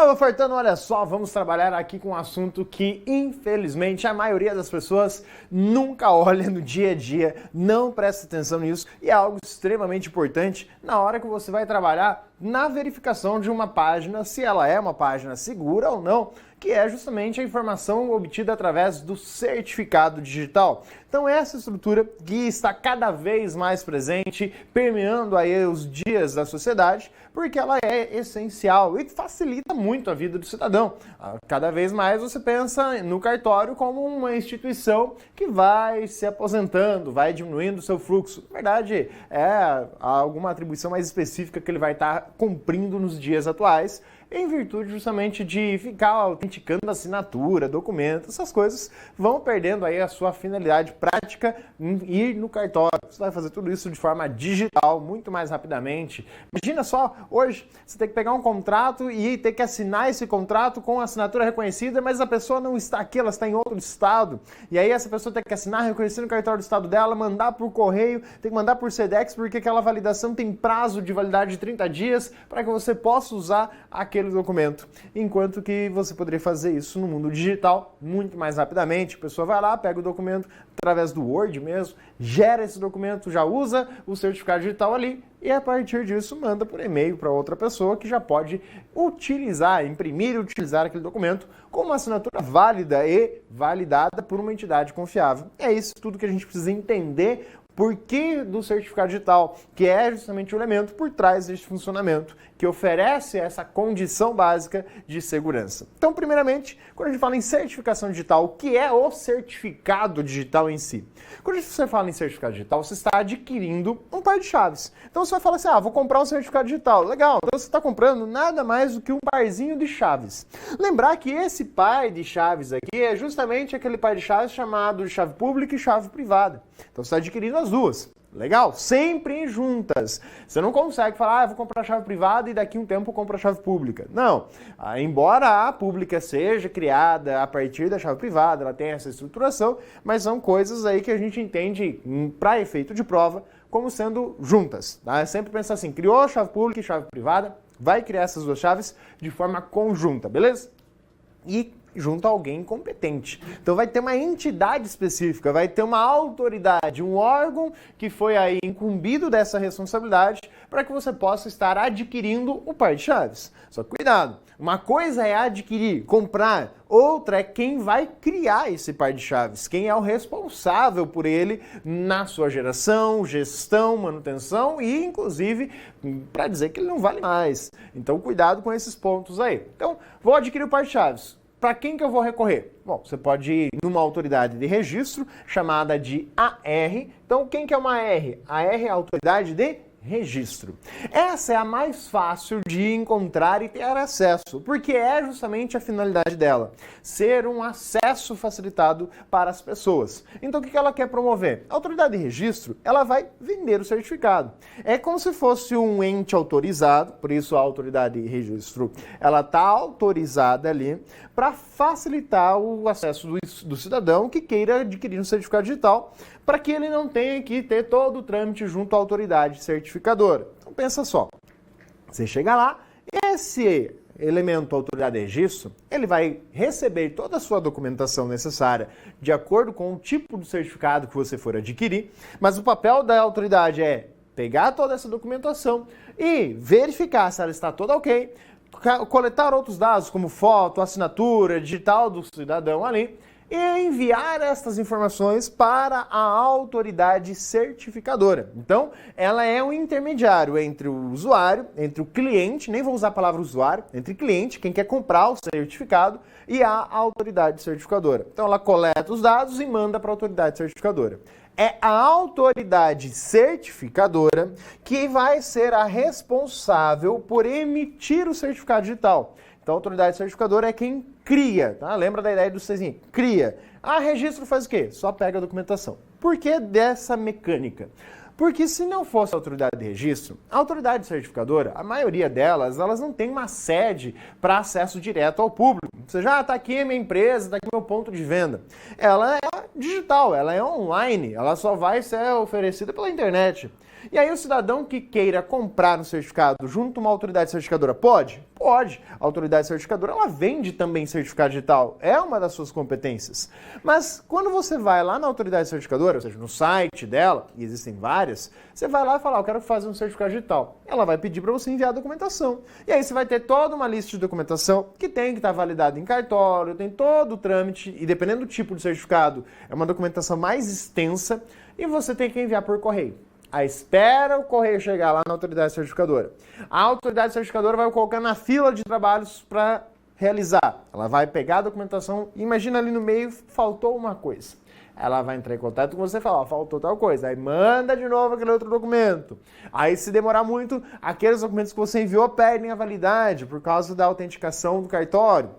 Salve, ofertando, olha só, vamos trabalhar aqui com um assunto que, infelizmente, a maioria das pessoas nunca olha no dia a dia, não presta atenção nisso e é algo extremamente importante na hora que você vai trabalhar na verificação de uma página, se ela é uma página segura ou não, que é justamente a informação obtida através do certificado digital. Então essa estrutura que está cada vez mais presente, permeando aí os dias da sociedade, porque ela é essencial e facilita muito a vida do cidadão. Cada vez mais você pensa no cartório como uma instituição que vai se aposentando, vai diminuindo o seu fluxo. Na verdade, é alguma atribuição mais específica que ele vai estar cumprindo nos dias atuais, em virtude justamente de ficar autenticando assinatura, documento, essas coisas vão perdendo aí a sua finalidade prática em ir no cartório. Você vai fazer tudo isso de forma digital, muito mais rapidamente. Imagina só, hoje você tem que pegar um contrato e ter que assinar esse contrato com assinatura reconhecida, mas a pessoa não está aqui, ela está em outro estado. E aí essa pessoa tem que assinar, reconhecer no cartório do estado dela, mandar por correio, tem que mandar por Sedex, porque aquela validação tem prazo de validade de 30 dias para que você possa usar aquele documento, enquanto que você poderia fazer isso no mundo digital muito mais rapidamente. A pessoa vai lá, pega o documento através do Word mesmo, gera esse documento, já usa o certificado digital ali e a partir disso manda por e-mail para outra pessoa que já pode utilizar, imprimir e utilizar aquele documento com uma assinatura válida e validada por uma entidade confiável. É isso tudo que a gente precisa entender. Por que do certificado digital, que é justamente o elemento por trás deste funcionamento, que oferece essa condição básica de segurança. Então, primeiramente, quando a gente fala em certificação digital, o que é o certificado digital em si? Quando você fala em certificado digital, você está adquirindo um par de chaves. Então, você vai falar assim, vou comprar um certificado digital. Legal, então você está comprando nada mais do que um parzinho de chaves. Lembrar que esse par de chaves aqui é justamente aquele par de chaves chamado de chave pública e chave privada. Então, você está adquirindo as duas. Legal? Sempre juntas. Você não consegue falar, vou comprar a chave privada e daqui a um tempo eu compro a chave pública. Não. Embora a pública seja criada a partir da chave privada, ela tem essa estruturação, mas são coisas aí que a gente entende para efeito de prova como sendo juntas. Tá? Sempre pensa assim, criou a chave pública e chave privada, vai criar essas duas chaves de forma conjunta, beleza? E junto a alguém competente. Então vai ter uma entidade específica, vai ter uma autoridade, um órgão que foi aí incumbido dessa responsabilidade para que você possa estar adquirindo o par de chaves. Só que cuidado, uma coisa é adquirir, comprar, outra é quem vai criar esse par de chaves, quem é o responsável por ele na sua geração, gestão, manutenção e inclusive para dizer que ele não vale mais. Então cuidado com esses pontos aí. Então vou adquirir o par de chaves. Para quem que eu vou recorrer? Bom, você pode ir numa autoridade de registro chamada de AR. Então, quem que é uma AR? A AR é a autoridade de registro. Essa é a mais fácil de encontrar e ter acesso, porque é justamente a finalidade dela, ser um acesso facilitado para as pessoas. Então o que ela quer promover? A autoridade de registro, ela vai vender o certificado. É como se fosse um ente autorizado, por isso a autoridade de registro, ela está autorizada ali para facilitar o acesso do cidadão que queira adquirir um certificado digital, para que ele não tenha que ter todo o trâmite junto à autoridade certificadora. Então pensa só, você chega lá, esse elemento autoridade de registro, ele vai receber toda a sua documentação necessária de acordo com o tipo do certificado que você for adquirir, mas o papel da autoridade é pegar toda essa documentação e verificar se ela está toda ok, coletar outros dados como foto, assinatura, digital do cidadão ali, e enviar estas informações para a autoridade certificadora. Então, ela é um intermediário entre o usuário, entre o cliente, nem vou usar a palavra usuário, entre cliente, quem quer comprar o certificado, e a autoridade certificadora. Então, ela coleta os dados e manda para a autoridade certificadora. É a autoridade certificadora que vai ser a responsável por emitir o certificado digital. Então, a autoridade certificadora é quem cria, tá? Lembra da ideia do Cezinho? Cria. Registro faz o quê? Só pega a documentação. Por que dessa mecânica? Porque se não fosse a autoridade de registro, a autoridade certificadora, a maioria delas, elas não tem uma sede para acesso direto ao público. Você já está aqui a minha empresa, está aqui meu ponto de venda. Ela é digital, ela é online, ela só vai ser oferecida pela internet. E aí o cidadão que queira comprar um certificado junto a uma autoridade certificadora pode? Pode. A autoridade certificadora, ela vende também certificado digital. É uma das suas competências. Mas quando você vai lá na autoridade certificadora, ou seja, no site dela, e existem várias, você vai lá e fala, eu quero fazer um certificado digital. Ela vai pedir para você enviar a documentação. E aí você vai ter toda uma lista de documentação que tem que estar validada em cartório, tem todo o trâmite, e dependendo do tipo de certificado, é uma documentação mais extensa, e você tem que enviar por correio. Aí espera o correio chegar lá na autoridade certificadora. A autoridade certificadora vai colocar na fila de trabalhos para realizar. Ela vai pegar a documentação, imagina ali no meio, faltou uma coisa. Ela vai entrar em contato com você e falar, ó, faltou tal coisa. Aí manda de novo aquele outro documento. Aí se demorar muito, aqueles documentos que você enviou perdem a validade por causa da autenticação do cartório.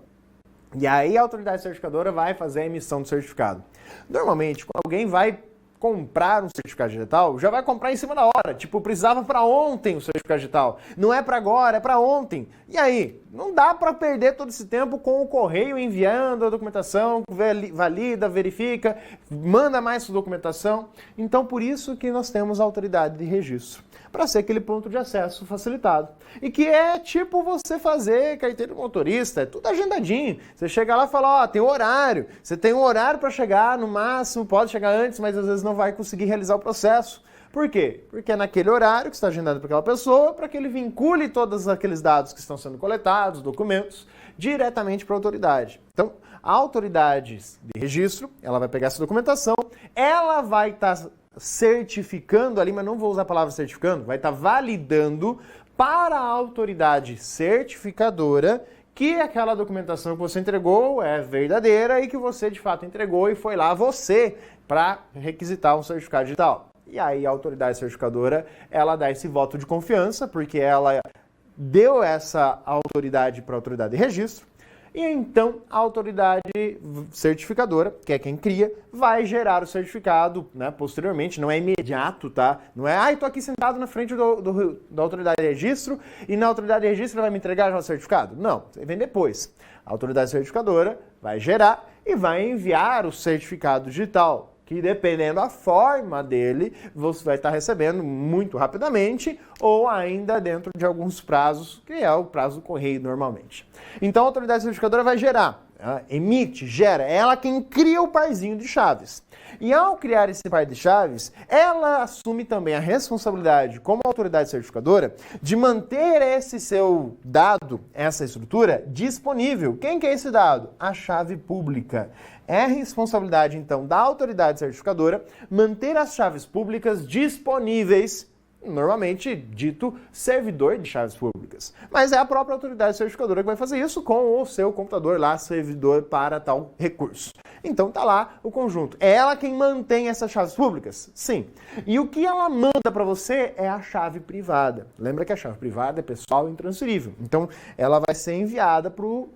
E aí a autoridade certificadora vai fazer a emissão do certificado. Normalmente, quando alguém vai comprar um certificado digital, já vai comprar em cima da hora. Tipo, precisava para ontem o certificado digital. Não é para agora, é para ontem. E aí? Não dá para perder todo esse tempo com o correio enviando a documentação, valida, verifica, manda mais documentação. Então, por isso que nós temos a autoridade de registro, para ser aquele ponto de acesso facilitado. E que é tipo você fazer carteira de motorista, é tudo agendadinho. Você chega lá e fala, ó, tem horário. Você tem um horário para chegar, no máximo, pode chegar antes, mas às vezes não vai conseguir realizar o processo. Por quê? Porque é naquele horário que está agendado para aquela pessoa, para que ele vincule todos aqueles dados que estão sendo coletados, documentos, diretamente para a autoridade. Então, a autoridade de registro, ela vai pegar essa documentação, ela vai estar certificando ali, mas não vou usar a palavra certificando, vai estar validando para a autoridade certificadora que aquela documentação que você entregou é verdadeira e que você de fato entregou e foi lá você para requisitar um certificado digital. E aí a autoridade certificadora, ela dá esse voto de confiança, porque ela deu essa autoridade para a autoridade de registro, e então a autoridade certificadora, que é quem cria, vai gerar o certificado, né, posteriormente, não é imediato, tá? Não é, estou aqui sentado na frente da autoridade de registro e na autoridade de registro vai me entregar já o certificado. Não, vem depois. A autoridade certificadora vai gerar e vai enviar o certificado digital, que dependendo da forma dele, você vai estar recebendo muito rapidamente ou ainda dentro de alguns prazos, que é o prazo do correio normalmente. Então a autoridade certificadora vai gerar, emite, gera, é ela quem cria o parzinho de chaves. E ao criar esse par de chaves, ela assume também a responsabilidade, como autoridade certificadora, de manter esse seu dado, essa estrutura, disponível. Quem que é esse dado? A chave pública. É responsabilidade, então, da autoridade certificadora manter as chaves públicas disponíveis, normalmente dito servidor de chaves públicas. Mas é a própria autoridade certificadora que vai fazer isso com o seu computador lá, servidor para tal recurso. Então tá lá o conjunto. É ela quem mantém essas chaves públicas? Sim. E o que ela manda para você é a chave privada. Lembra que a chave privada é pessoal e intransferível. Então ela vai ser enviada para o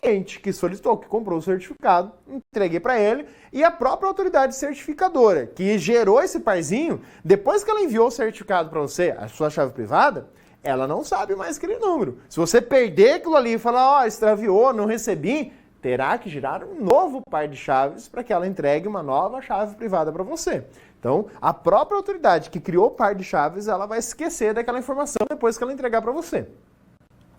cliente que solicitou, que comprou o certificado, entreguei para ele, e a própria autoridade certificadora, que gerou esse parzinho, depois que ela enviou o certificado para você, a sua chave privada, ela não sabe mais aquele número. Se você perder aquilo ali e falar, extraviou, não recebi, terá que girar um novo par de chaves para que ela entregue uma nova chave privada para você. Então, a própria autoridade que criou o par de chaves, ela vai esquecer daquela informação depois que ela entregar para você.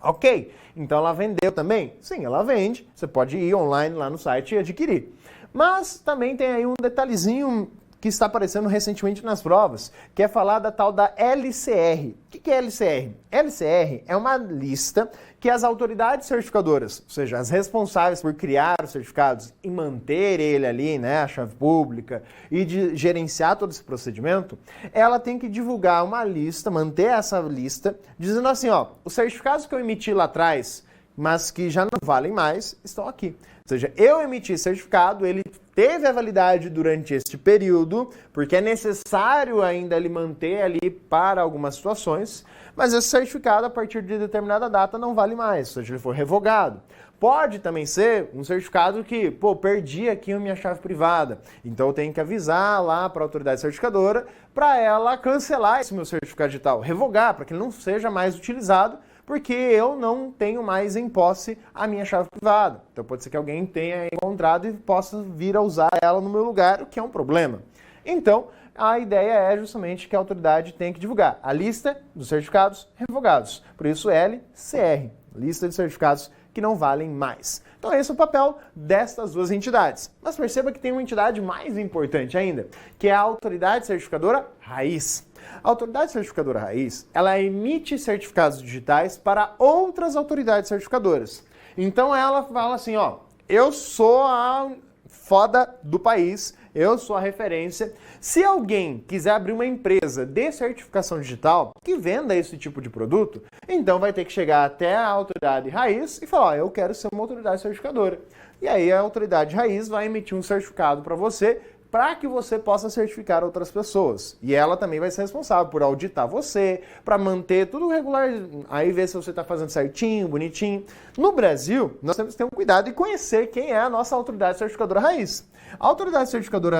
Ok, então ela vendeu também? Sim, ela vende. Você pode ir online lá no site e adquirir. Mas também tem aí um detalhezinho que está aparecendo recentemente nas provas, que é falar da tal da LCR. O que é LCR? LCR é uma lista que as autoridades certificadoras, ou seja, as responsáveis por criar os certificados e manter ele ali, né, a chave pública, e de gerenciar todo esse procedimento, ela tem que divulgar uma lista, manter essa lista, dizendo assim, os certificados que eu emiti lá atrás, mas que já não valem mais, estão aqui. Ou seja, eu emiti certificado, ele teve a validade durante este período, porque é necessário ainda ele manter ali para algumas situações, mas esse certificado, a partir de determinada data, não vale mais, ou seja, ele foi revogado. Pode também ser um certificado que, perdi aqui a minha chave privada, então eu tenho que avisar lá para a autoridade certificadora para ela cancelar esse meu certificado digital, revogar, para que ele não seja mais utilizado, porque eu não tenho mais em posse a minha chave privada. Então pode ser que alguém tenha encontrado e possa vir a usar ela no meu lugar, o que é um problema. Então, a ideia é justamente que a autoridade tem que divulgar a lista dos certificados revogados. Por isso, LCR. lista de certificados que não valem mais. Então esse é o papel destas duas entidades. Mas perceba que tem uma entidade mais importante ainda, que é a Autoridade Certificadora Raiz. A Autoridade Certificadora Raiz, ela emite certificados digitais para outras autoridades certificadoras. Então ela fala assim, ó, eu sou a foda do país, eu sou a referência. Se alguém quiser abrir uma empresa de certificação digital que venda esse tipo de produto, então vai ter que chegar até a autoridade raiz e falar, ó, eu quero ser uma autoridade certificadora. E aí a autoridade raiz vai emitir um certificado para você, para que você possa certificar outras pessoas. E ela também vai ser responsável por auditar você, para manter tudo regular, aí ver se você está fazendo certinho, bonitinho. No Brasil, nós temos que ter um cuidado e conhecer quem é a nossa autoridade certificadora raiz. A autoridade certificadora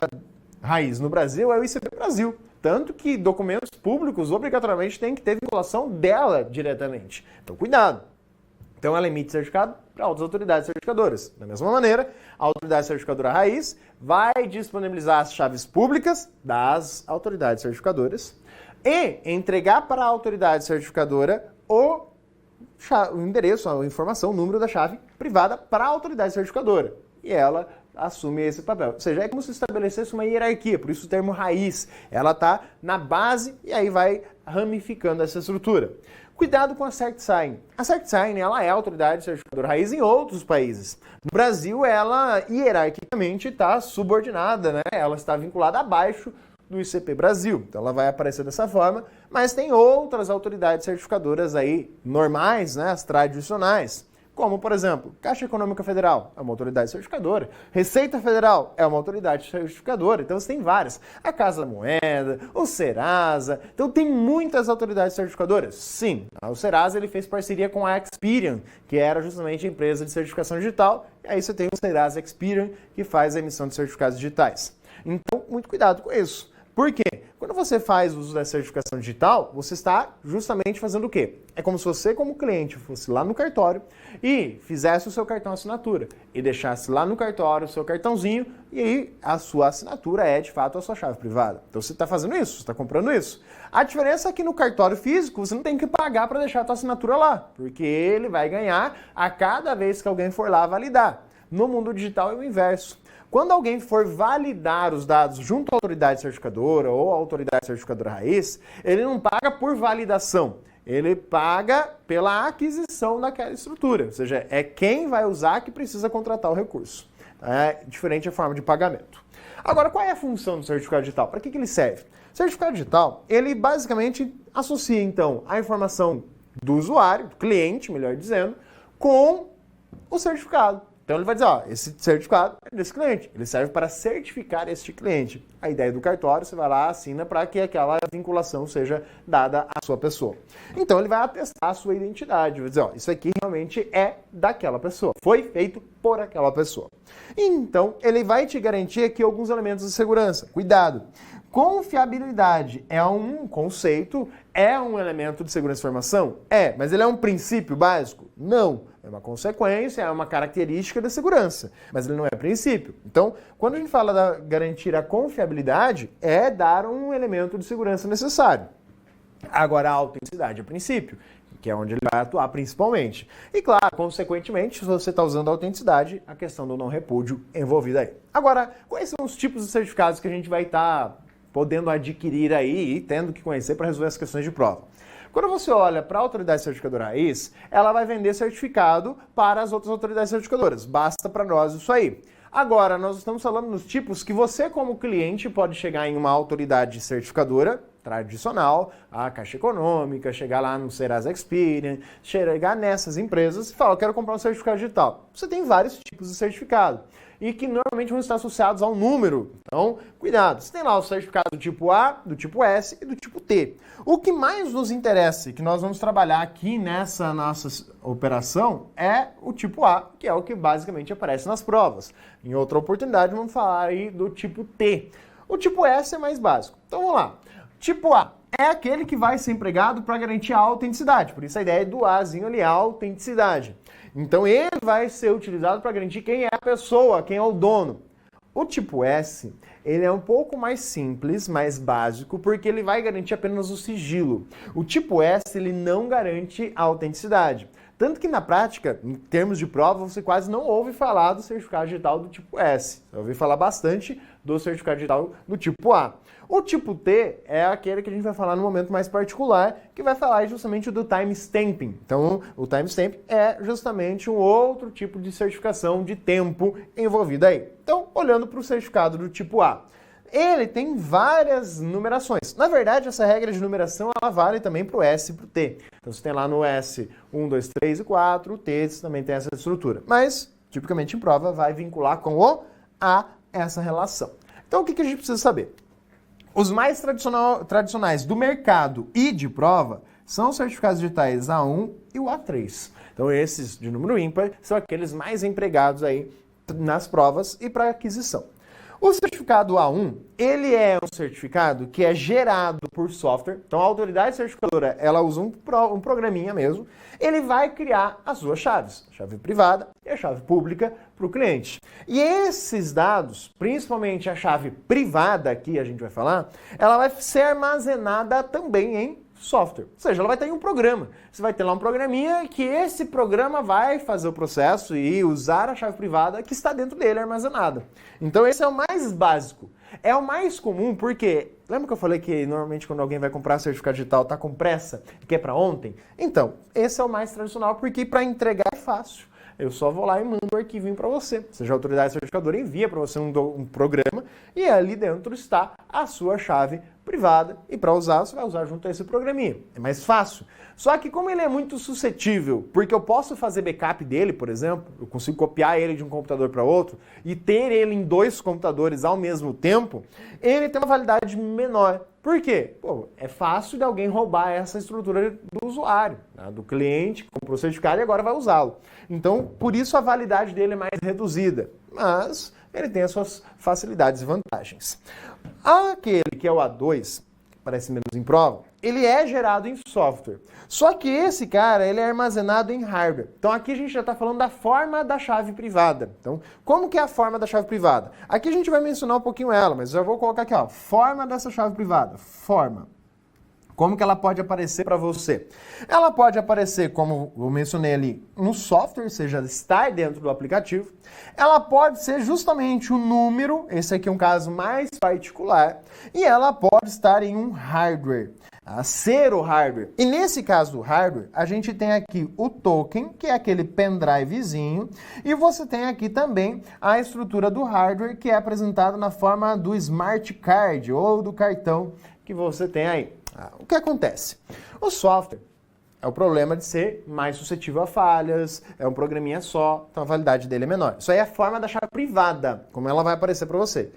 raiz no Brasil é o ICP Brasil. Tanto que documentos públicos obrigatoriamente têm que ter vinculação dela diretamente. Então, cuidado. Então, ela emite certificado para outras autoridades certificadoras. Da mesma maneira, a autoridade certificadora raiz vai disponibilizar as chaves públicas das autoridades certificadoras e entregar para a autoridade certificadora o endereço, a informação, o número da chave privada para a autoridade certificadora. E ela assume esse papel. Ou seja, é como se estabelecesse uma hierarquia, por isso o termo raiz. Ela está na base e aí vai ramificando essa estrutura. Cuidado com a CertSign. A CertSign, ela é a autoridade certificadora raiz em outros países. No Brasil, ela hierarquicamente está subordinada, né? Ela está vinculada abaixo do ICP Brasil. Então ela vai aparecer dessa forma, mas tem outras autoridades certificadoras aí normais, né? As tradicionais. Como, por exemplo, Caixa Econômica Federal é uma autoridade certificadora, Receita Federal é uma autoridade certificadora, então você tem várias. A Casa da Moeda, o Serasa, então tem muitas autoridades certificadoras. Sim, o Serasa ele fez parceria com a Experian, que era justamente a empresa de certificação digital, e aí você tem o Serasa Experian, que faz a emissão de certificados digitais. Então, muito cuidado com isso. Por quê? Quando você faz uso da certificação digital, você está justamente fazendo o quê? É como se você, como cliente, fosse lá no cartório e fizesse o seu cartão assinatura e deixasse lá no cartório o seu cartãozinho e aí a sua assinatura é, de fato, a sua chave privada. Então você está fazendo isso, você está comprando isso. A diferença é que no cartório físico você não tem que pagar para deixar a sua assinatura lá, porque ele vai ganhar a cada vez que alguém for lá validar. No mundo digital é o inverso. Quando alguém for validar os dados junto à autoridade certificadora ou à autoridade certificadora raiz, ele não paga por validação, ele paga pela aquisição daquela estrutura. Ou seja, é quem vai usar que precisa contratar o recurso. É diferente a forma de pagamento. Agora, qual é a função do certificado digital? Para que ele serve? O certificado digital, ele basicamente associa, então, a informação do usuário, do cliente, melhor dizendo, com o certificado. Então ele vai dizer, ó, esse certificado é desse cliente, ele serve para certificar este cliente. A ideia do cartório, você vai lá, assina para que aquela vinculação seja dada à sua pessoa. Então ele vai atestar a sua identidade, vai dizer, ó, isso aqui realmente é daquela pessoa, foi feito por aquela pessoa. Então ele vai te garantir aqui alguns elementos de segurança. Cuidado! Confiabilidade é um conceito, é um elemento de segurança de informação? É, mas ele é um princípio básico? Não. É uma consequência, é uma característica da segurança, mas ele não é princípio. Então, quando a gente fala da garantir a confiabilidade, é dar um elemento de segurança necessário. Agora, a autenticidade é princípio, que é onde ele vai atuar principalmente. E claro, consequentemente, se você está usando a autenticidade, a questão do não repúdio envolvida aí. Agora, quais são os tipos de certificados que a gente vai estar podendo adquirir aí e tendo que conhecer para resolver as questões de prova? Quando você olha para a autoridade certificadora raiz, ela vai vender certificado para as outras autoridades certificadoras. Basta para nós isso aí. Agora, nós estamos falando nos tipos que você, como cliente, pode chegar em uma autoridade certificadora tradicional, a Caixa Econômica, chegar lá no Serasa Experian, chegar nessas empresas e falar, eu quero comprar um certificado digital. Você tem vários tipos de certificado e que normalmente vão estar associados a um número. Então, cuidado. Você tem lá o certificado do tipo A, do tipo S e do tipo T. O que mais nos interessa e que nós vamos trabalhar aqui nessa nossa operação é o tipo A, que é o que basicamente aparece nas provas. Em outra oportunidade, vamos falar aí do tipo T. O tipo S é mais básico. Então, vamos lá. Tipo A é aquele que vai ser empregado para garantir a autenticidade. Por isso a ideia é do Azinho ali, a autenticidade. Então ele vai ser utilizado para garantir quem é a pessoa, quem é o dono. O tipo S, ele é um pouco mais simples, mais básico, porque ele vai garantir apenas o sigilo. O tipo S, ele não garante a autenticidade. Tanto que na prática, em termos de prova, você quase não ouve falar do certificado digital do tipo S. Você ouve falar bastante do certificado digital do tipo A. O tipo T é aquele que a gente vai falar no momento mais particular, que vai falar justamente do timestamping. Então, o timestamp é justamente um outro tipo de certificação de tempo envolvida aí. Então, olhando para o certificado do tipo A, ele tem várias numerações. Na verdade, essa regra de numeração ela vale também para o S e para o T. Então, você tem lá no S 1, 2, 3 e 4, o T também tem essa estrutura. Mas, tipicamente em prova, vai vincular com o A essa relação. Então, o que a gente precisa saber? Os mais tradicionais do mercado e de prova são os certificados digitais A1 e o A3. Então, esses de número ímpar são aqueles mais empregados aí nas provas e para aquisição. O certificado A1, ele é um certificado que é gerado por software. Então, a autoridade certificadora, ela usa um programinha mesmo. Ele vai criar as duas chaves, a chave privada e a chave pública para o cliente. E esses dados, principalmente a chave privada aqui, a gente vai falar, ela vai ser armazenada também em software. Ou seja, ela vai ter em um programa. Você vai ter lá um programinha que esse programa vai fazer o processo e usar a chave privada que está dentro dele armazenada. Então esse é o mais básico. É o mais comum porque, lembra que eu falei que normalmente quando alguém vai comprar certificado digital tá com pressa e quer para ontem? Então, esse é o mais tradicional porque para entregar é fácil. Eu só vou lá e mando o arquivinho para você. Ou seja, a autoridade certificadora envia para você um programa e ali dentro está a sua chave privada. E para usar, você vai usar junto a esse programinha. É mais fácil. Só que como ele é muito suscetível, porque eu posso fazer backup dele, por exemplo, eu consigo copiar ele de um computador para outro e ter ele em 2 computadores ao mesmo tempo, ele tem uma validade menor. Por quê? Pô, é fácil de alguém roubar essa estrutura do usuário, né? Do cliente, comprou o certificado e agora vai usá-lo. Então, por isso a validade dele é mais reduzida. Mas ele tem as suas facilidades e vantagens. Aquele que é o A2, que parece menos em prova, ele é gerado em software. Só que esse cara, ele é armazenado em hardware. Então aqui a gente já está falando da forma da chave privada. Então, como que é a forma da chave privada? Aqui a gente vai mencionar um pouquinho ela, mas já vou colocar aqui, ó, forma dessa chave privada. Forma. Como que ela pode aparecer para você? Ela pode aparecer, como eu mencionei ali, no software, ou seja, estar dentro do aplicativo. Ela pode ser justamente o número, esse aqui é um caso mais particular, e ela pode estar em um hardware, a ser o hardware. E nesse caso do hardware, a gente tem aqui o token, que é aquele pendrivezinho, e você tem aqui também a estrutura do hardware, que é apresentada na forma do smart card, ou do cartão que você tem aí. O que acontece? O software é o problema de ser mais suscetível a falhas, é um programinha só, então a validade dele é menor. Isso aí é a forma da chave privada, como ela vai aparecer para você.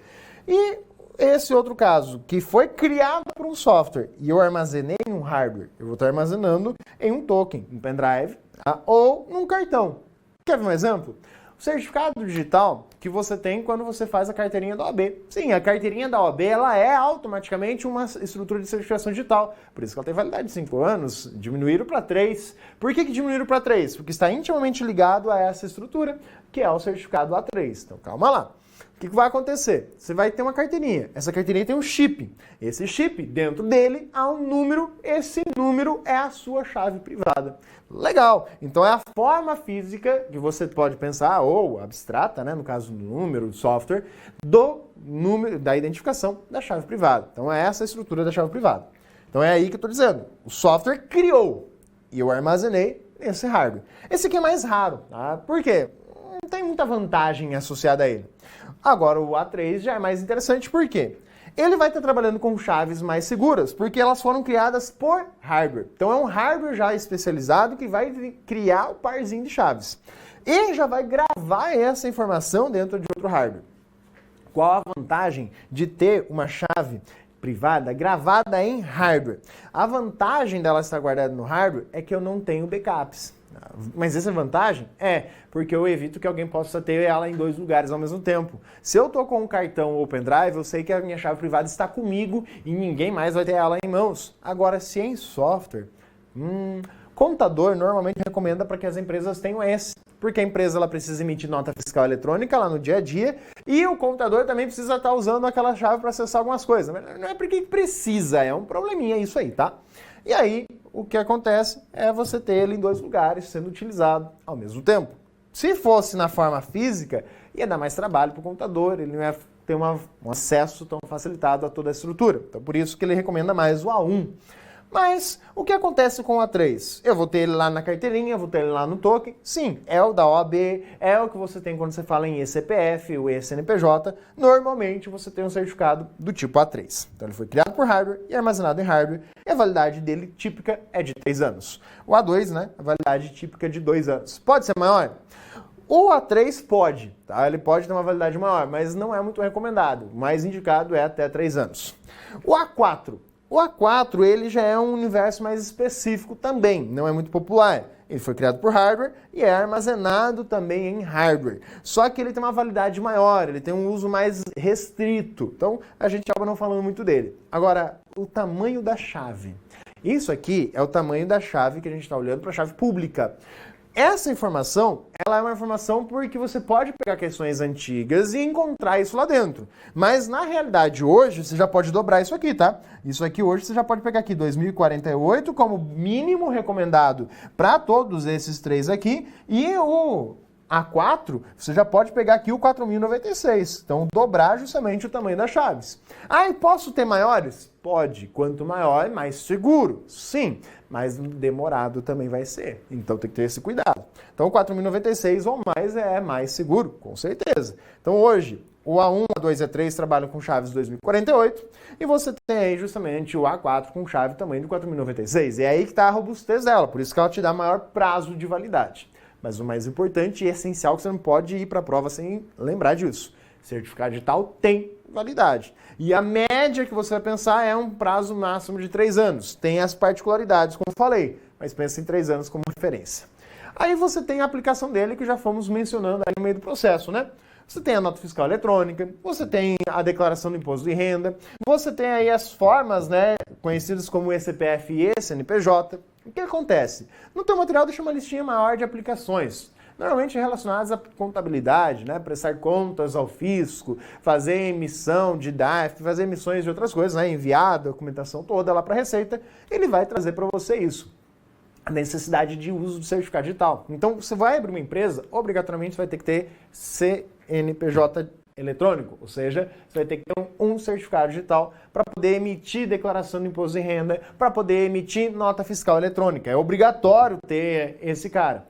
E esse outro caso, que foi criado por um software e eu armazenei em um hardware, eu vou estar armazenando em um token, um pendrive, tá? Ou num cartão. Quer ver um exemplo? O certificado digital que você tem quando você faz a carteirinha da OAB. Sim, a carteirinha da OAB ela é automaticamente uma estrutura de certificação digital. Por isso que ela tem validade de 5 anos, diminuíram para 3. Por que diminuíram para 3? Porque está intimamente ligado a essa estrutura, que é o certificado A3. Então, calma lá. O que vai acontecer? Você vai ter uma carteirinha. Essa carteirinha tem um chip. Esse chip, dentro dele, há um número. Esse número é a sua chave privada. Legal. Então é a forma física que você pode pensar, ou abstrata, né, no caso do número, do software, do número, da identificação da chave privada. Então é essa a estrutura da chave privada. Então é aí que eu estou dizendo. O software criou e eu armazenei esse hardware. Esse aqui é mais raro. Tá? Por quê? Não tem muita vantagem associada a ele. Agora, o A3 já é mais interessante, por quê? Ele vai estar trabalhando com chaves mais seguras, porque elas foram criadas por hardware. Então, é um hardware já especializado que vai criar o parzinho de chaves. E já vai gravar essa informação dentro de outro hardware. Qual a vantagem de ter uma chave privada gravada em hardware? A vantagem dela estar guardada no hardware é que eu não tenho backups. Mas essa vantagem é porque eu evito que alguém possa ter ela em 2 lugares ao mesmo tempo. Se eu estou com um cartão ou pendrive, eu sei que a minha chave privada está comigo e ninguém mais vai ter ela em mãos. Agora, se é em software, contador normalmente recomenda para que as empresas tenham esse. Porque a empresa ela precisa emitir nota fiscal eletrônica lá no dia a dia e o contador também precisa estar usando aquela chave para acessar algumas coisas. Não é porque precisa, é um probleminha isso aí, tá? E aí, o que acontece é você ter ele em dois lugares sendo utilizado ao mesmo tempo. Se fosse na forma física, ia dar mais trabalho para o computador, ele não ia ter um acesso tão facilitado a toda a estrutura. Então, por isso que ele recomenda mais o A1. Mas o que acontece com o A3? Eu vou ter ele lá na carteirinha, vou ter ele lá no token. Sim, é o da OAB, é o que você tem quando você fala em eCPF, o eCNPJ. Normalmente você tem um certificado do tipo A3. Então ele foi criado por hardware e armazenado em hardware. E a validade dele típica é de 3 anos. O A2, né? A validade típica de 2 anos. Pode ser maior? O A3 pode, tá? Ele pode ter uma validade maior, mas não é muito recomendado. O mais indicado é até 3 anos. O A4. O A4, ele já é um universo mais específico também, não é muito popular. Ele foi criado por hardware e é armazenado também em hardware. Só que ele tem uma validade maior, ele tem um uso mais restrito. Então, a gente acaba não falando muito dele. Agora, o tamanho da chave. Isso aqui é o tamanho da chave que a gente está olhando para a chave pública. Essa informação, ela é uma informação porque você pode pegar questões antigas e encontrar isso lá dentro. Mas, na realidade, hoje, você já pode dobrar isso aqui, tá? Isso aqui hoje você já pode pegar aqui 2048 como mínimo recomendado para todos esses três aqui. E o A4, você já pode pegar aqui o 4096. Então, dobrar justamente o tamanho das chaves. Ah, e posso ter maiores? Pode. Quanto maior, mais seguro. Sim, mas demorado também vai ser. Então, tem que ter esse cuidado. Então, o 4096 ou mais é mais seguro, com certeza. Então, hoje, o A1, A2 e A3 trabalham com chaves 2048 e você tem aí justamente o A4 com chave tamanho de 4096. É aí que está a robustez dela, por isso que ela te dá maior prazo de validade. Mas o mais importante e essencial é que você não pode ir para a prova sem lembrar disso. Certificado digital tem validade. E a média que você vai pensar é um prazo máximo de 3 anos. Tem as particularidades, como eu falei, mas pensa em 3 anos como referência. Aí você tem a aplicação dele que já fomos mencionando aí no meio do processo, né? Você tem a nota fiscal eletrônica, você tem a declaração do imposto de renda, você tem aí as formas, né, conhecidas como eCPF e eCNPJ. O que acontece? No teu material deixa uma listinha maior de aplicações, normalmente relacionadas à contabilidade, né, prestar contas ao fisco, fazer emissão de DARF, fazer emissões de outras coisas, né, enviar a documentação toda lá para a Receita, ele vai trazer para você isso. A necessidade de uso do certificado digital. Então, você vai abrir uma empresa, obrigatoriamente vai ter que ter CNPJ eletrônico, ou seja, você vai ter que ter um certificado digital para poder emitir declaração de imposto de renda, para poder emitir nota fiscal eletrônica. É obrigatório ter esse cara.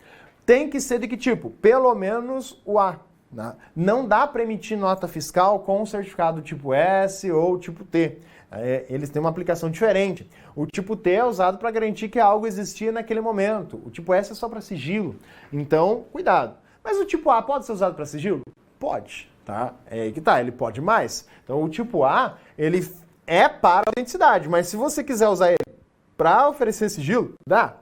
Tem que ser de que tipo? Pelo menos o A. Né? Não dá para emitir nota fiscal com um certificado tipo S ou tipo T. Eles têm uma aplicação diferente. O tipo T é usado para garantir que algo existia naquele momento. O tipo S é só para sigilo. Então, cuidado. Mas o tipo A pode ser usado para sigilo? Pode, tá? É aí que tá, ele pode mais. Então, o tipo A, ele é para a autenticidade, mas se você quiser usar ele para oferecer sigilo, dá.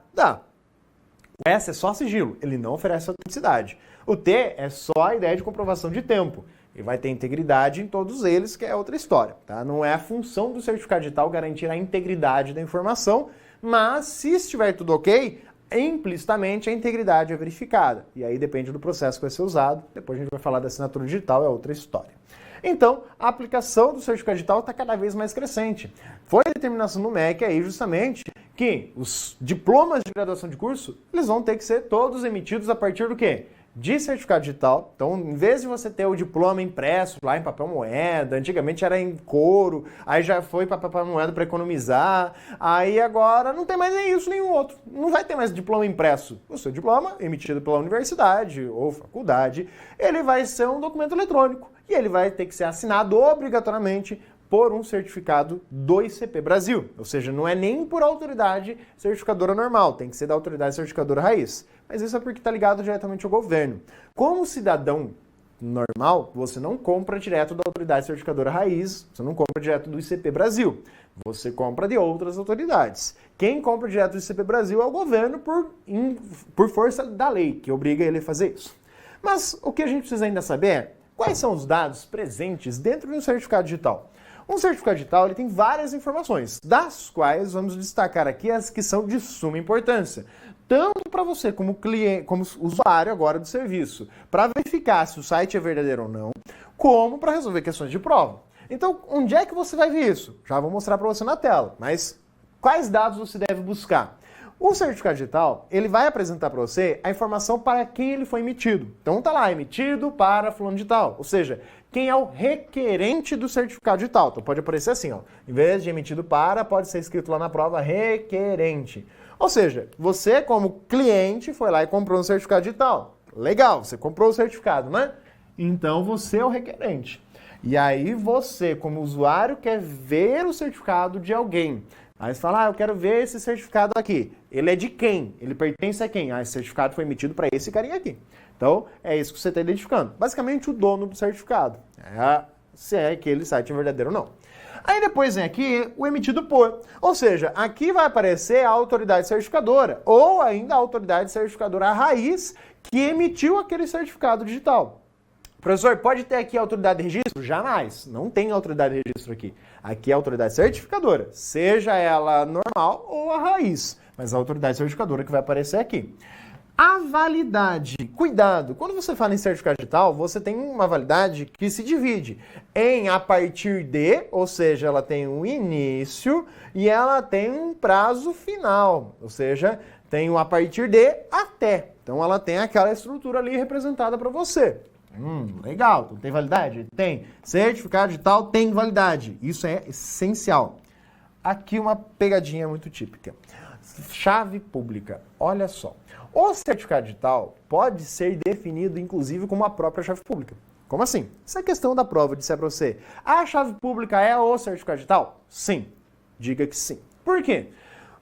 O S é só sigilo, ele não oferece autenticidade. O T é só a ideia de comprovação de tempo. E vai ter integridade em todos eles, que é outra história, tá? Não é a função do certificado digital garantir a integridade da informação, mas se estiver tudo ok, implicitamente a integridade é verificada. E aí depende do processo que vai ser usado. Depois a gente vai falar da assinatura digital, é outra história. Então, a aplicação do certificado digital está cada vez mais crescente. Foi a determinação do MEC aí justamente que os diplomas de graduação de curso, eles vão ter que ser todos emitidos a partir do quê? De certificado digital. Então, em vez de você ter o diploma impresso lá em papel moeda, antigamente era em couro, aí já foi para papel moeda para economizar, aí agora não tem mais nem isso, nenhum outro. Não vai ter mais diploma impresso. O seu diploma, emitido pela universidade ou faculdade, ele vai ser um documento eletrônico e ele vai ter que ser assinado obrigatoriamente por um certificado do ICP Brasil. Ou seja, não é nem por autoridade certificadora normal, tem que ser da autoridade certificadora raiz. Mas isso é porque está ligado diretamente ao governo. Como cidadão normal, você não compra direto da autoridade certificadora raiz, você não compra direto do ICP Brasil. Você compra de outras autoridades. Quem compra direto do ICP Brasil é o governo por força da lei, que obriga ele a fazer isso. Mas o que a gente precisa ainda saber é quais são os dados presentes dentro de um certificado digital. Um certificado digital ele tem várias informações, das quais vamos destacar aqui as que são de suma importância. Tanto para você como cliente, como usuário agora do serviço, para verificar se o site é verdadeiro ou não, como para resolver questões de prova. Então, onde é que você vai ver isso? Já vou mostrar para você na tela, mas quais dados você deve buscar? O certificado digital, ele vai apresentar para você a informação para quem ele foi emitido. Então tá lá, emitido para fulano de tal. Ou seja, quem é o requerente do certificado digital. Então pode aparecer assim, ó. Em vez de emitido para, pode ser escrito lá na prova requerente. Ou seja, você como cliente foi lá e comprou um certificado digital. Legal, você comprou o certificado, né? Então você é o requerente. E aí você, como usuário, quer ver o certificado de alguém. Aí você fala, eu quero ver esse certificado aqui. Ele é de quem? Ele pertence a quem? Esse certificado foi emitido para esse carinha aqui. Então, é isso que você está identificando. Basicamente, o dono do certificado. Se é aquele site verdadeiro ou não. Aí depois vem aqui o emitido por. Ou seja, aqui vai aparecer a autoridade certificadora ou ainda a autoridade certificadora raiz que emitiu aquele certificado digital. Professor, pode ter aqui a autoridade de registro? Jamais. Não tem autoridade de registro aqui. Aqui é a autoridade certificadora, seja ela normal ou a raiz. Mas a autoridade certificadora que vai aparecer aqui. A validade. Cuidado, quando você fala em certificado digital, você tem uma validade que se divide em a partir de, ou seja, ela tem um início e ela tem um prazo final. Ou seja, tem um a partir de até. Então ela tem aquela estrutura ali representada para você. Legal, então tem validade? Tem. Certificado digital tem validade. Isso é essencial. Aqui uma pegadinha muito típica. Chave pública. Olha só. O certificado digital pode ser definido, inclusive, como a própria chave pública. Como assim? Essa questão da prova disser para você, a chave pública é o certificado digital? Sim. Diga que sim. Por quê?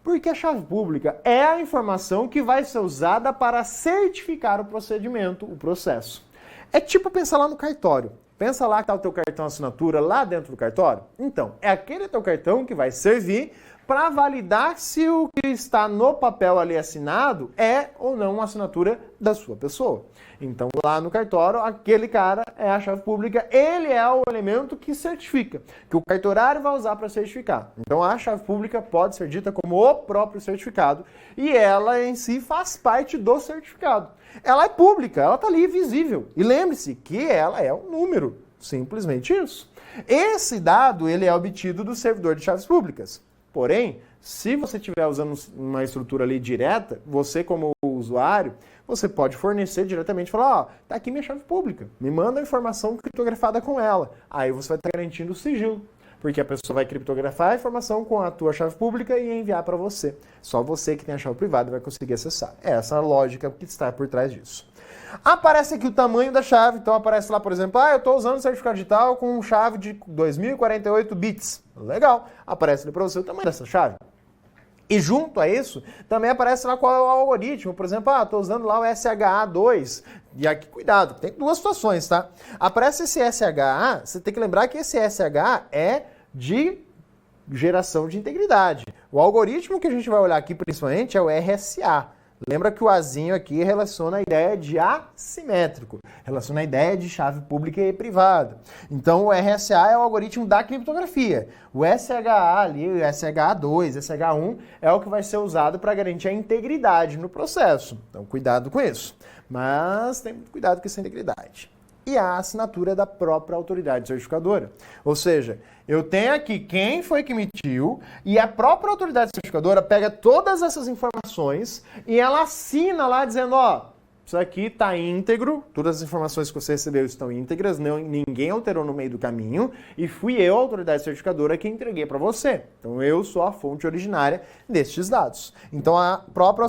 Porque a chave pública é a informação que vai ser usada para certificar o procedimento, o processo. É tipo pensar lá no cartório. Pensa lá que está o teu cartão assinatura lá dentro do cartório. Então, é aquele teu cartão que vai servir para validar se o que está no papel ali assinado é ou não uma assinatura da sua pessoa. Então, lá no cartório, aquele cara é a chave pública, ele é o elemento que certifica, que o cartorário vai usar para certificar. Então, a chave pública pode ser dita como o próprio certificado e ela em si faz parte do certificado. Ela é pública, ela está ali visível. E lembre-se que ela é um número, simplesmente isso. Esse dado ele é obtido do servidor de chaves públicas. Porém, se você estiver usando uma estrutura ali direta, você como usuário, você pode fornecer diretamente, falar, tá aqui minha chave pública, me manda a informação criptografada com ela. Aí você vai estar garantindo o sigilo, porque a pessoa vai criptografar a informação com a tua chave pública e enviar para você. Só você que tem a chave privada vai conseguir acessar. É essa a lógica que está por trás disso. Aparece aqui o tamanho da chave, então aparece lá, por exemplo, eu estou usando certificado digital com chave de 2048 bits. Legal, aparece ali para você o tamanho dessa chave. E junto a isso, também aparece lá qual é o algoritmo. Por exemplo, estou usando lá o SHA-2. E aqui, cuidado, tem duas situações, tá? Aparece esse SHA, você tem que lembrar que esse SHA é de geração de integridade. O algoritmo que a gente vai olhar aqui, principalmente, é o RSA. Lembra que o Azinho aqui relaciona a ideia de assimétrico, relaciona a ideia de chave pública e privada. Então, o RSA é o algoritmo da criptografia. O SHA ali, o SHA-2, SHA-1 é o que vai ser usado para garantir a integridade no processo. Então, cuidado com isso. Mas tem muito cuidado com essa integridade. E a assinatura da própria autoridade certificadora. Ou seja, eu tenho aqui quem foi que emitiu e a própria autoridade certificadora pega todas essas informações e ela assina lá dizendo, isso aqui está íntegro, todas as informações que você recebeu estão íntegras, ninguém alterou no meio do caminho e fui eu, a autoridade certificadora, que entreguei para você. Então eu sou a fonte originária destes dados. Então a própria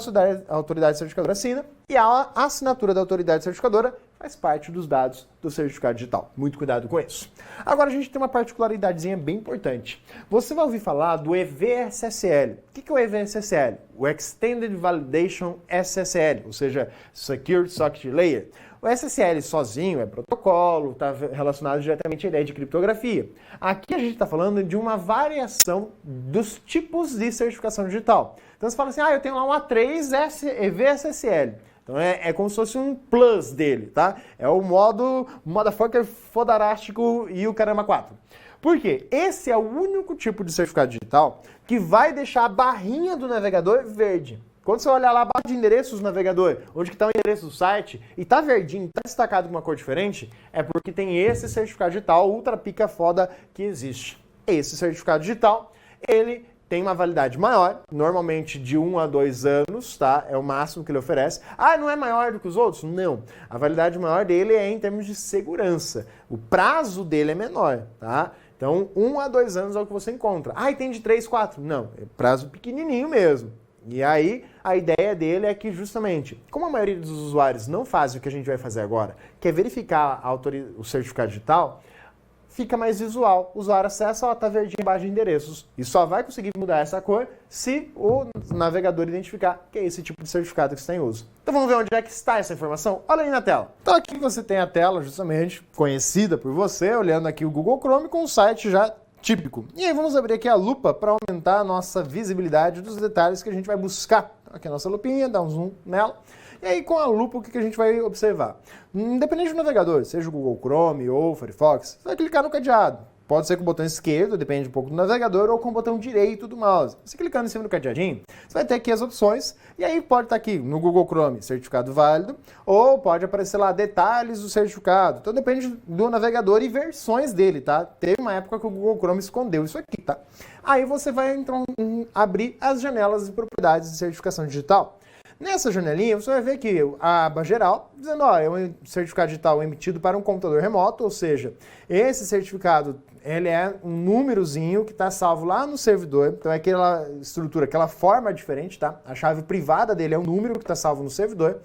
autoridade certificadora assina e a assinatura da autoridade certificadora faz parte dos dados do certificado digital. Muito cuidado com isso. Agora a gente tem uma particularidadezinha bem importante. Você vai ouvir falar do EVSSL. O que é o EVSSL? O Extended Validation SSL, ou seja, Secure Socket Layer. O SSL sozinho é protocolo, está relacionado diretamente à ideia de criptografia. Aqui a gente está falando de uma variação dos tipos de certificação digital. Então você fala assim, eu tenho lá um A3 EVSSL. Então é como se fosse um plus dele, tá? É o modo motherfucker fodarástico e o caramba 4. Por quê? Esse é o único tipo de certificado digital que vai deixar a barrinha do navegador verde. Quando você olhar lá a barra de endereços do navegador, onde que está o endereço do site, e tá verdinho, tá destacado com uma cor diferente, é porque tem esse certificado digital ultra pica foda que existe. Esse certificado digital, ele tem uma validade maior, normalmente de 1 a 2 anos, tá? É o máximo que ele oferece. Ah, não é maior do que os outros? Não. A validade maior dele é em termos de segurança. O prazo dele é menor, tá? Então, 1 a 2 anos é o que você encontra. Ah, e tem de 3, 4? Não, é prazo pequenininho mesmo. E aí, a ideia dele é que justamente, como a maioria dos usuários não faz o que a gente vai fazer agora, que é verificar o certificado digital, fica mais visual. O usuário acessa, ó, tá verdinho embaixo de endereços. E só vai conseguir mudar essa cor se o navegador identificar que é esse tipo de certificado que está em uso. Então vamos ver onde é que está essa informação? Olha aí na tela. Então aqui você tem a tela justamente conhecida por você, olhando aqui o Google Chrome com um site já típico. E aí vamos abrir aqui a lupa para aumentar a nossa visibilidade dos detalhes que a gente vai buscar. Aqui a nossa lupinha, dá um zoom nela. E aí com a lupa o que a gente vai observar? Independente do navegador, seja o Google Chrome ou o Firefox, você vai clicar no cadeado. Pode ser com o botão esquerdo, depende um pouco do navegador, ou com o botão direito do mouse. Você clicando em cima do cadeadinho, você vai ter aqui as opções, e aí pode estar aqui no Google Chrome, certificado válido, ou pode aparecer lá detalhes do certificado. Então depende do navegador e versões dele, tá? Teve uma época que o Google Chrome escondeu isso aqui, tá? Aí você vai então abrir as janelas de propriedades de certificação digital. Nessa janelinha, você vai ver aqui a aba geral, dizendo, ó, é um certificado digital emitido para um computador remoto, ou seja, esse certificado, ele é um númerozinho que está salvo lá no servidor, então é aquela estrutura, aquela forma diferente, tá? A chave privada dele é um número que está salvo no servidor,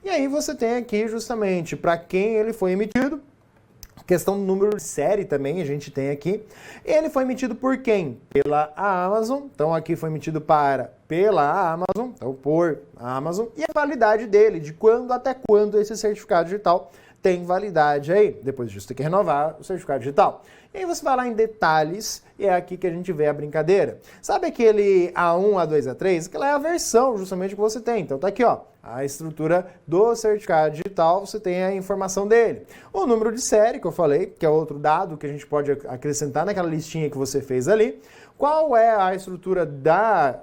e aí você tem aqui justamente para quem ele foi emitido, questão do número de série também a gente tem aqui. Ele foi emitido por quem? Pela Amazon. Então aqui foi emitido pela Amazon, então por Amazon. E a validade dele, de quando até quando esse certificado digital tem validade aí. Depois disso tem que renovar o certificado digital. E aí você vai lá em detalhes e é aqui que a gente vê a brincadeira. Sabe aquele A1, A2, A3? Aquela é a versão justamente que você tem. Então tá aqui, ó, a estrutura do certificado digital, você tem a informação dele. O número de série, que eu falei, que é outro dado que a gente pode acrescentar naquela listinha que você fez ali. Qual é a estrutura da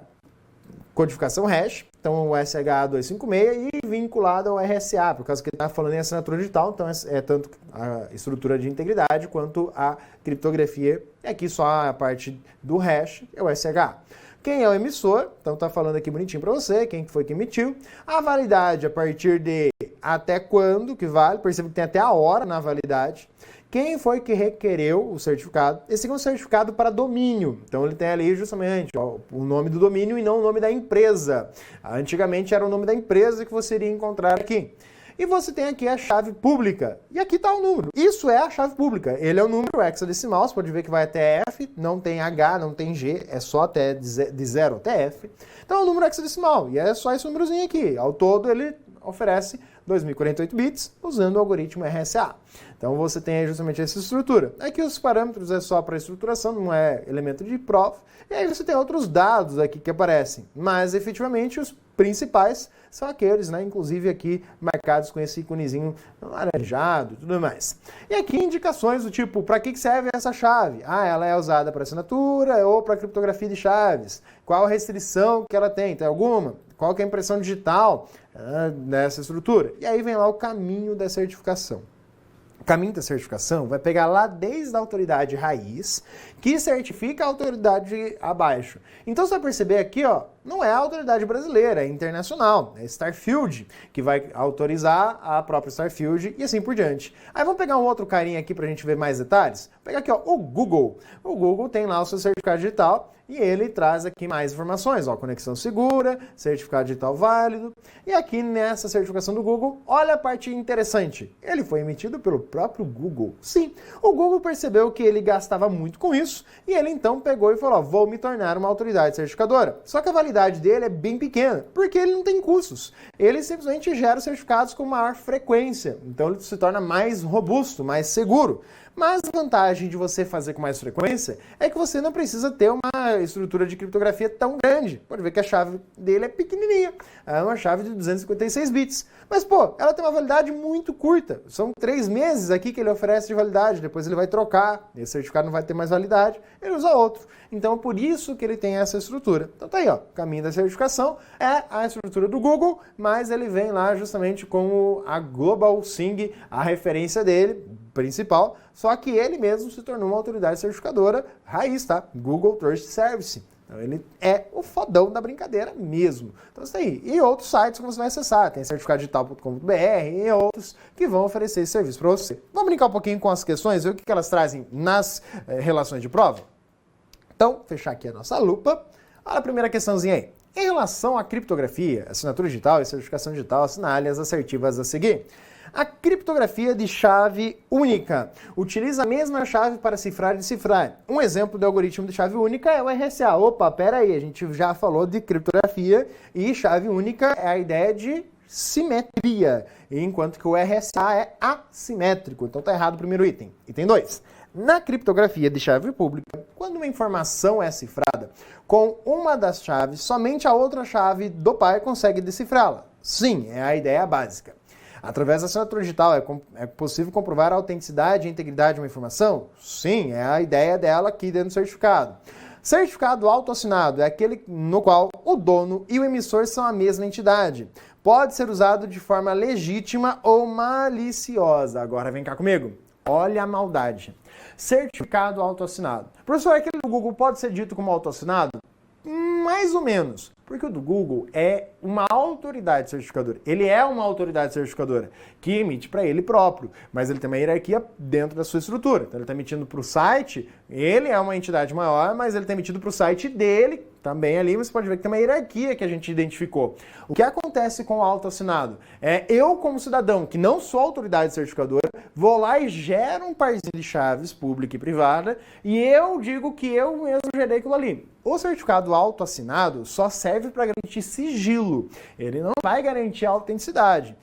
codificação hash, então o SHA-256 e vinculado ao RSA, por causa que ele está falando em assinatura digital, então é tanto a estrutura de integridade quanto a criptografia. E aqui só a parte do hash é o SH. Quem é o emissor, então está falando aqui bonitinho para você, quem foi que emitiu. A validade a partir de até quando que vale, perceba que tem até a hora na validade. Quem foi que requereu o certificado? Esse é um certificado para domínio. Então ele tem ali justamente ó, o nome do domínio e não o nome da empresa. Antigamente era o nome da empresa que você iria encontrar aqui. E você tem aqui a chave pública. E aqui está o número. Isso é a chave pública. Ele é o número hexadecimal. Você pode ver que vai até F, não tem H, não tem G, é só até de 0 até F. Então é o número hexadecimal. E é só esse númerozinho aqui. Ao todo ele oferece 2048 bits usando o algoritmo RSA. Então você tem aí justamente essa estrutura. Aqui os parâmetros é só para estruturação, não é elemento de prova. E aí você tem outros dados aqui que aparecem. Mas efetivamente os principais são aqueles, né? Inclusive aqui marcados com esse íconezinho alaranjado e tudo mais. E aqui indicações do tipo, para que serve essa chave? Ah, ela é usada para assinatura ou para criptografia de chaves. Qual a restrição que ela tem? Tem alguma? Qual que é a impressão digital dessa estrutura? E aí vem lá o caminho da certificação. O caminho da certificação vai pegar lá desde a autoridade raiz, que certifica a autoridade abaixo. Então você vai perceber aqui, ó, não é a autoridade brasileira, é internacional, é Starfield, que vai autorizar a própria Starfield e assim por diante. Aí vamos pegar um outro carinha aqui para a gente ver mais detalhes. Vou pegar aqui, ó, o Google. O Google tem lá o seu certificado digital e ele traz aqui mais informações, ó, conexão segura, certificado digital válido. E aqui nessa certificação do Google, olha a parte interessante. Ele foi emitido pelo próprio Google. Sim, o Google percebeu que ele gastava muito com isso e ele então pegou e falou, ó, vou me tornar uma autoridade certificadora. Só que a validade dele é bem pequena, porque ele não tem custos. Ele simplesmente gera certificados com maior frequência. Então ele se torna mais robusto, mais seguro. Mas a vantagem de você fazer com mais frequência é que você não precisa ter uma estrutura de criptografia tão grande. Pode ver que a chave dele é pequenininha, é uma chave de 256 bits. Mas, pô, ela tem uma validade muito curta. São 3 meses aqui que ele oferece de validade, depois ele vai trocar, esse certificado não vai ter mais validade, ele usa outro. Então, por isso que ele tem essa estrutura. Então tá aí, ó, o caminho da certificação é a estrutura do Google, mas ele vem lá justamente com a Global Sing, a referência dele, principal, só que ele mesmo se tornou uma autoridade certificadora raiz, tá? Google Trust Service. Então, ele é o fodão da brincadeira mesmo. Então, isso aí. E outros sites que você vai acessar. Tem certificadodigital.com.br e outros que vão oferecer esse serviço para você. Vamos brincar um pouquinho com as questões, ver o que elas trazem nas relações de prova? Então, fechar aqui a nossa lupa. Olha a primeira questãozinha aí. Em relação à criptografia, assinatura digital e certificação digital, assinale as assertivas a seguir. A criptografia de chave única utiliza a mesma chave para cifrar e decifrar. Um exemplo de algoritmo de chave única é o RSA. Opa, pera aí, a gente já falou de criptografia e chave única é a ideia de simetria, enquanto que o RSA é assimétrico. Então tá errado o primeiro item. Item 2. Na criptografia de chave pública, quando uma informação é cifrada com uma das chaves, somente a outra chave do par consegue decifrá-la. Sim, é a ideia básica. Através da assinatura digital, é possível comprovar a autenticidade e a integridade de uma informação? Sim, é a ideia dela aqui dentro do certificado. Certificado autoassinado é aquele no qual o dono e o emissor são a mesma entidade. Pode ser usado de forma legítima ou maliciosa. Agora vem cá comigo. Olha a maldade. Certificado autoassinado. Professor, aquele do Google pode ser dito como autoassinado? Mais ou menos. Porque o do Google é uma autoridade certificadora. Ele é uma autoridade certificadora que emite para ele próprio, mas ele tem uma hierarquia dentro da sua estrutura. Então ele está emitindo para o site, ele é uma entidade maior, mas ele está emitindo para o site dele, também ali, você pode ver que tem uma hierarquia que a gente identificou. O que acontece com o autoassinado? Eu, como cidadão, que não sou autoridade certificadora, vou lá e gero um parzinho de chaves pública e privada e eu digo que eu mesmo gerei aquilo ali. O certificado autoassinado só serve para garantir sigilo. Ele não vai garantir a autenticidade,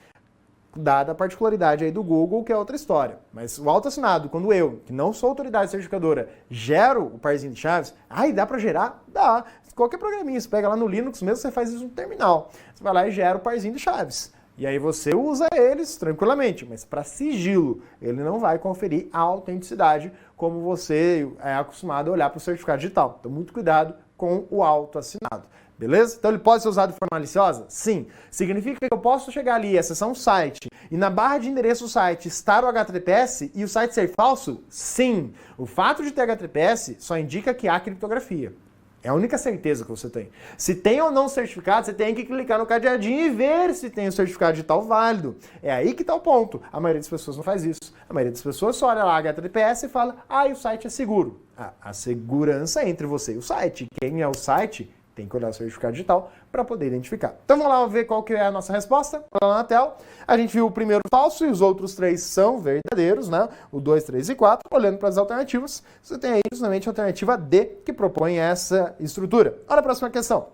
dada a particularidade aí do Google, que é outra história. Mas o autoassinado, quando eu, que não sou autoridade certificadora, gero o parzinho de chaves, dá para gerar? Dá. Qualquer programinha, você pega lá no Linux mesmo, você faz isso no terminal. Você vai lá e gera o parzinho de chaves. E aí você usa eles tranquilamente, mas para sigilo, ele não vai conferir a autenticidade como você é acostumado a olhar para o certificado digital. Então, muito cuidado com o autoassinado. Beleza? Então ele pode ser usado de forma maliciosa? Sim. Significa que eu posso chegar ali, acessar um site, e na barra de endereço do site estar o HTTPS e o site ser falso? Sim. O fato de ter HTTPS só indica que há criptografia. É a única certeza que você tem. Se tem ou não certificado, você tem que clicar no cadeadinho e ver se tem o certificado digital válido. É aí que está o ponto. A maioria das pessoas não faz isso. A maioria das pessoas só olha lá HTTPS e fala, o site é seguro. A segurança é entre você e o site. Quem é o site tem que olhar o certificado digital para poder identificar. Então vamos lá ver qual que é a nossa resposta. Lá na tela, a gente viu o primeiro falso e os outros 3 são verdadeiros, né? O 2, 3 e 4. Olhando para as alternativas, você tem aí justamente a alternativa D, que propõe essa estrutura. Olha a próxima questão.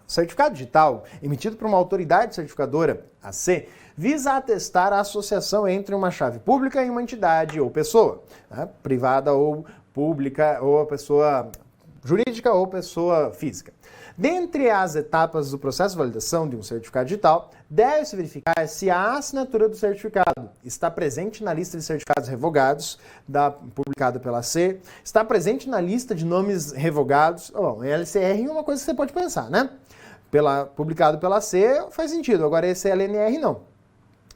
O certificado digital, emitido por uma autoridade certificadora, AC, visa atestar a associação entre uma chave pública e uma entidade ou pessoa, né? Privada ou pública, ou pessoa jurídica ou pessoa física. Dentre as etapas do processo de validação de um certificado digital, deve-se verificar se a assinatura do certificado está presente na lista de certificados revogados, publicada pela AC, está presente na lista de nomes revogados. Bom, LCR é uma coisa que você pode pensar, né? Publicado pela AC faz sentido, agora esse LNR não.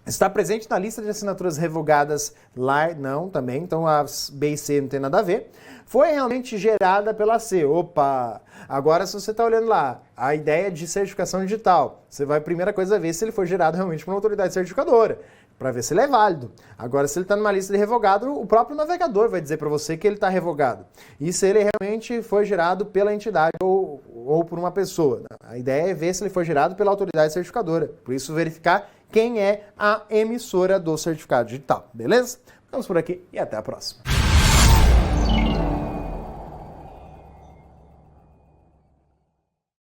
Está presente na lista de assinaturas revogadas lá? Não, também. Então, as B e C não tem nada a ver. Foi realmente gerada pela C. Opa! Agora, se você está olhando lá, a ideia de certificação digital, você vai, primeira coisa, ver se ele foi gerado realmente por uma autoridade certificadora, para ver se ele é válido. Agora, se ele está numa lista de revogado, o próprio navegador vai dizer para você que ele está revogado. E se ele realmente foi gerado pela entidade ou por uma pessoa. A ideia é ver se ele foi gerado pela autoridade certificadora. Por isso, verificar quem é a emissora do certificado digital. Beleza? Ficamos por aqui e até a próxima.